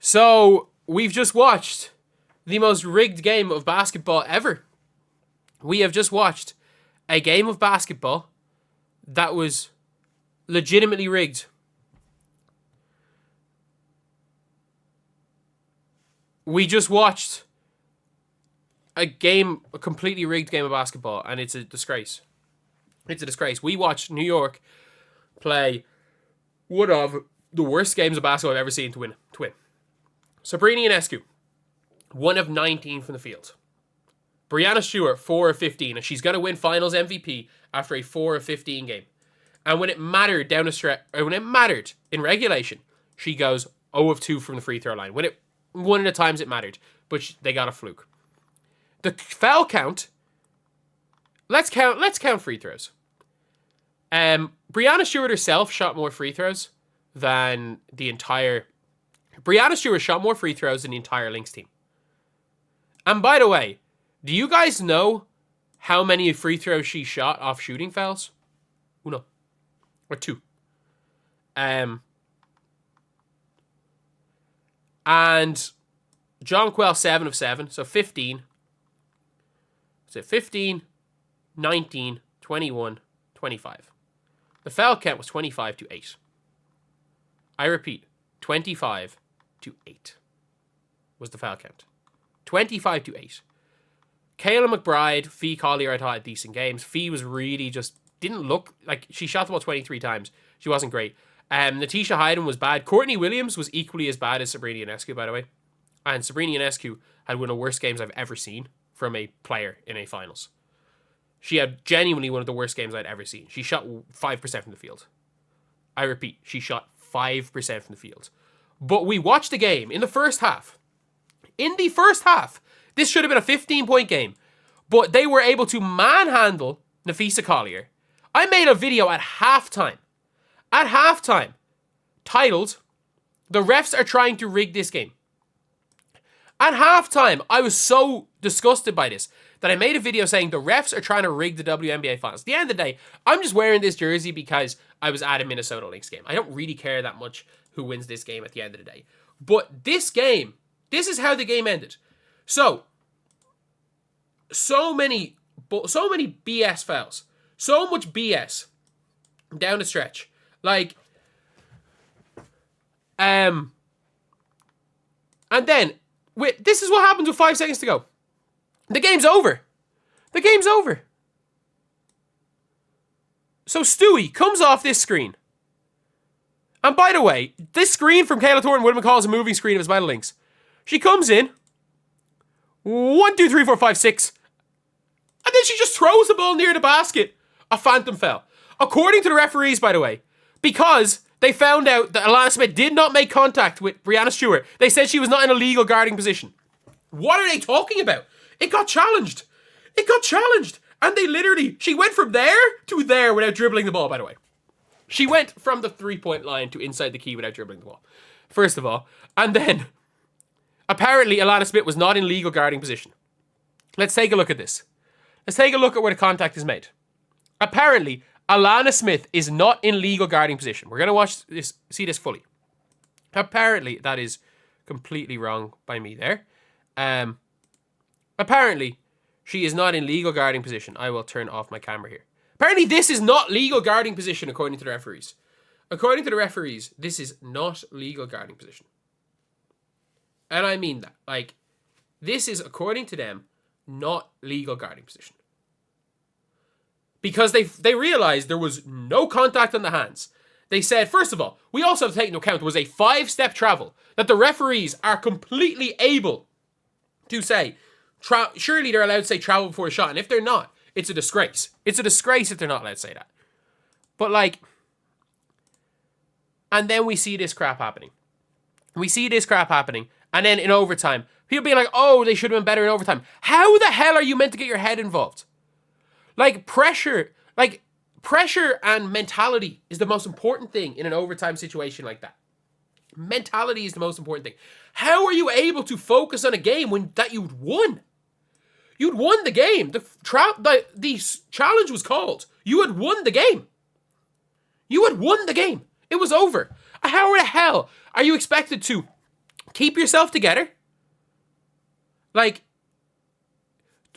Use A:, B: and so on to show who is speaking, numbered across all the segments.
A: So, we've just watched the most rigged game of basketball ever. We have just watched a game of basketball that was legitimately rigged. We just watched a completely rigged game of basketball, and it's a disgrace. It's a disgrace. We watched New York play one of the worst games of basketball I've ever seen to win. So Breanna Stewart, 1 of 19 from the field. Breanna Stewart, 4 of 15, and she's going to win Finals MVP after a 4 of 15 game. And when it mattered down the stretch, or when it mattered in regulation, she goes 0 of 2 from the free throw line. One of the times it mattered, but they got a fluke. The foul count. Let's count free throws. Breanna Stewart herself shot more free throws than the entire. Breanna Stewart shot more free throws than the entire Lynx team. And by the way, do you guys know how many free throws she shot off shooting fouls? Uno. Or 2. And Jonquel, 7 of 7, so 15. So 15, 19, 21, 25. The foul count was 25-8. I repeat, 25-8 was the foul count. 25-8. Kayla McBride, Fee Collier, I thought had decent games. Fee was really just, didn't look like, she shot the ball 23 times. She wasn't great. Natisha Hyden was bad. Courtney Williams was equally as bad as Sabrina Ionescu, by the way. And Sabrina Ionescu had one of the worst games I've ever seen from a player in a finals. She had genuinely one of the worst games I'd ever seen. She shot 5% from the field. I repeat, she shot 5% from the field. But we watched the game in the first half. In the first half, this should have been a 15-point game. But they were able to manhandle Napheesa Collier. I made a video at halftime. Titled, "The Refs Are Trying to Rig This Game." At halftime, I was so disgusted by this that I made a video saying the refs are trying to rig the WNBA finals. At the end of the day, I'm just wearing this jersey because I was at a Minnesota Lynx game. I don't really care that much who wins this game at the end of the day. But this game, this is how the game ended. So many BS fouls. So much BS down the stretch. Like, and then, this is what happens with 5 seconds to go. The game's over. So Stewie comes off this screen. And by the way, this screen from Kayla Thornton would have been called a moving screen of his Battle Links. She comes in. 1, 2, 3, 4, 5, 6. And then she just throws the ball near the basket. A phantom foul. According to the referees, by the way. Because they found out that Alana Smith did not make contact with Breanna Stewart. They said she was not in a legal guarding position. What are they talking about? It got challenged. And they literally, she went from there to there without dribbling the ball, by the way. She went from the 3-point line to inside the key without dribbling the ball. First of all. And then, apparently, Alana Smith was not in legal guarding position. Let's take a look at this. Let's take a look at where the contact is made. Apparently, Alana Smith is not in legal guarding position. We're going to watch this, see this fully. Apparently, that is completely wrong by me there. Apparently, she is not in legal guarding position. I will turn off my camera here. Apparently, this is not legal guarding position according to the referees. According to the referees, this is not legal guarding position. And I mean that. Like, this is, according to them, not legal guarding position. Because they realized there was no contact on the hands. They said, first of all, we also have to take into account there was a 5-step travel that the referees are completely able to say, surely they're allowed to say travel before a shot. And if they're not, it's a disgrace. It's a disgrace if they're not allowed to say that. But like, and then we see this crap happening. And then in overtime, people being like, oh, they should have been better in overtime. How the hell are you meant to get your head involved? Like, pressure and mentality is the most important thing in an overtime situation like that. Mentality is the most important thing. How are you able to focus on a game that you'd won? You'd won the game. The challenge was called. You had won the game. It was over. How the hell are you expected to Keep yourself together. Like,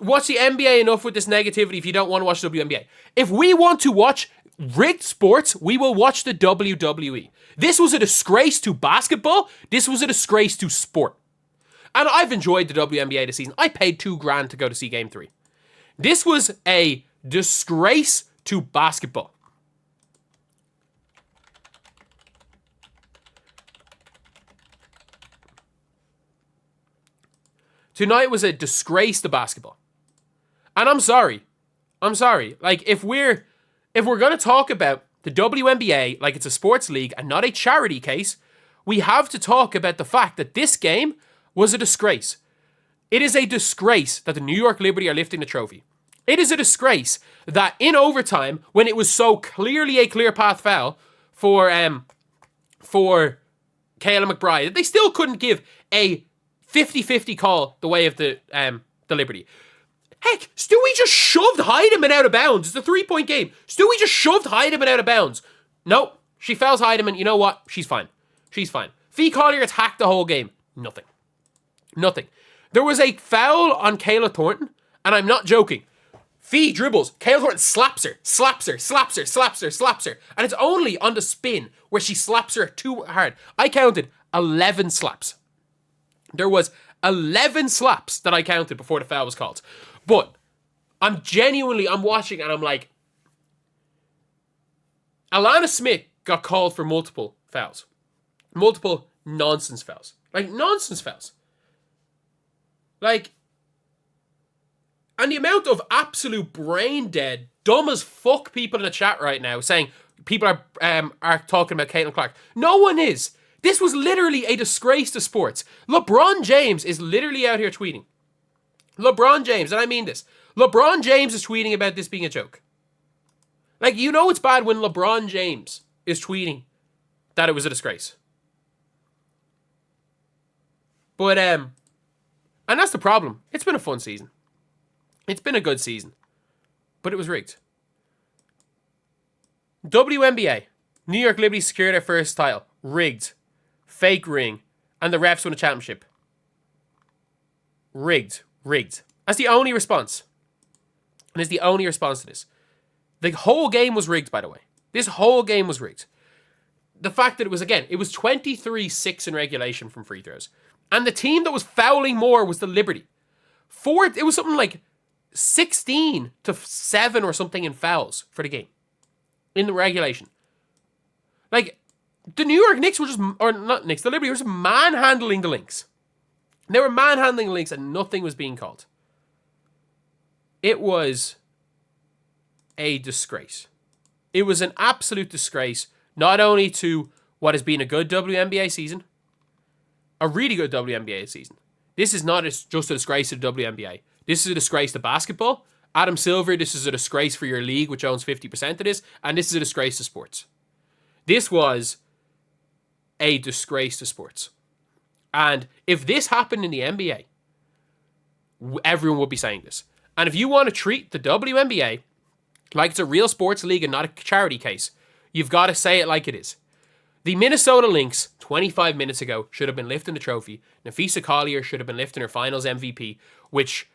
A: watch the NBA enough with this negativity if you don't want to watch WNBA. If we want to watch rigged sports, we will watch the WWE. This was a disgrace to basketball. This was a disgrace to sport. And I've enjoyed the WNBA this season. I paid $2,000 to go to see Game 3. This was a disgrace to basketball. Tonight was a disgrace to basketball. And I'm sorry. Like, if we're going to talk about the WNBA like it's a sports league and not a charity case, we have to talk about the fact that this game was a disgrace. It is a disgrace that the New York Liberty are lifting the trophy. It is a disgrace that in overtime, when it was so clearly a clear path foul for Kayla McBride, they still couldn't give a 50-50 call the way of the Liberty. Heck, Stewie just shoved Heidemann out of bounds. It's a 3-point game. Stewie just shoved Heidemann out of bounds. Nope. She fouls Heidemann. You know what? She's fine. Fee Collier attacked the whole game. Nothing. There was a foul on Kayla Thornton, and I'm not joking. Fee dribbles. Kayla Thornton slaps her. And it's only on the spin where she slaps her too hard. I counted 11 slaps. There was 11 slaps that I counted before the foul was called. But I'm watching and I'm like, Alana Smith got called for multiple fouls. Multiple nonsense fouls. Like, nonsense fouls. Like, and the amount of absolute brain dead, dumb as fuck people in the chat right now saying people are talking about Caitlin Clark. No one is. This was literally a disgrace to sports. LeBron James is literally out here tweeting. LeBron James, and I mean this. LeBron James is tweeting about this being a joke. Like, you know it's bad when LeBron James is tweeting that it was a disgrace. But, and that's the problem. It's been a fun season. It's been a good season. But it was rigged. WNBA. New York Liberty secured their first title. Rigged. Fake ring. And the refs won a championship. Rigged. That's the only response. And it's the only response to this. The whole game was rigged, by the way. This whole game was rigged. The fact that it was 23-6 in regulation from free throws. And the team that was fouling more was the Liberty. It was something like 16-7 or something in fouls for the game. In the regulation. Like, the New York Knicks were just, or not Knicks, the Liberty were just manhandling the Lynx. They were manhandling the Lynx and nothing was being called. It was a disgrace. It was an absolute disgrace, not only to what has been a good WNBA season, a really good WNBA season. This is not just a disgrace to the WNBA. This is a disgrace to basketball. Adam Silver, this is a disgrace for your league, which owns 50% of this, and this is a disgrace to sports. This was a disgrace to sports. And if this happened in the NBA, everyone would be saying this. And if you want to treat the WNBA like it's a real sports league and not a charity case, you've got to say it like it is. The Minnesota Lynx, 25 minutes ago, should have been lifting the trophy. Napheesa Collier should have been lifting her finals MVP, which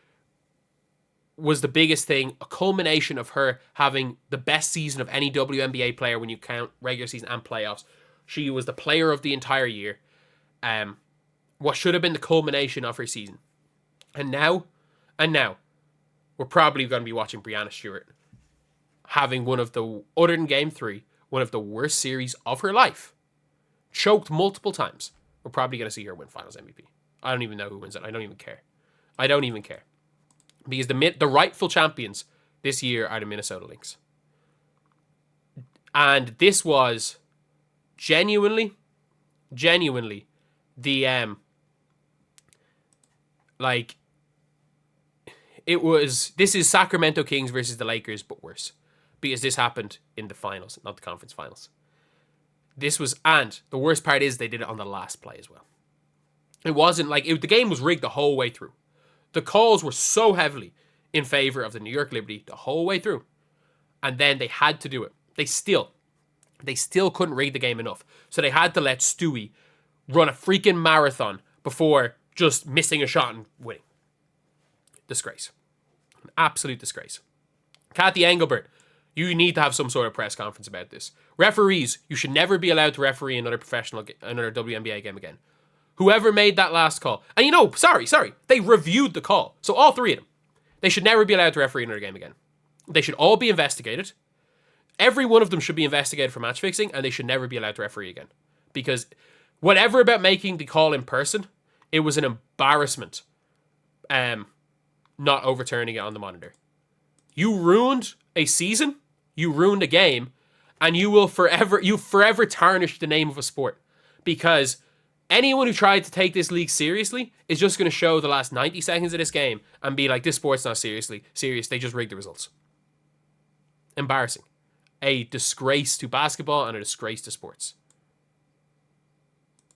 A: was the biggest thing, a culmination of her having the best season of any WNBA player when you count regular season and playoffs. She was the player of the entire year. What should have been the culmination of her season. And now, we're probably going to be watching Breanna Stewart having other than Game 3, one of the worst series of her life. Choked multiple times. We're probably going to see her win finals MVP. I don't even know who wins it. I don't even care. Because the rightful champions this year are the Minnesota Lynx. And this was genuinely the this is Sacramento Kings versus the Lakers, but worse. Because this happened in the finals, not the conference finals. And the worst part is they did it on the last play as well. It wasn't the game was rigged the whole way through. The calls were so heavily in favor of the New York Liberty the whole way through. And then they had to do it. They still couldn't rig the game enough. So they had to let Stewie run a freaking marathon before just missing a shot and winning. Disgrace. An absolute disgrace. Kathy Engelbert, you need to have some sort of press conference about this. Referees, you should never be allowed to referee another WNBA game again. Whoever made that last call, and sorry, they reviewed the call. So all three of them, they should never be allowed to referee another game again. They should all be investigated. Every one of them should be investigated for match fixing, and they should never be allowed to referee again. Because whatever about making the call in person, it was an embarrassment. Not overturning it on the monitor. You ruined a season, you ruined a game, and you forever tarnish the name of a sport. Because anyone who tried to take this league seriously is just going to show the last 90 seconds of this game and be like, this sport's not serious, they just rigged the results. Embarrassing. A disgrace to basketball and a disgrace to sports.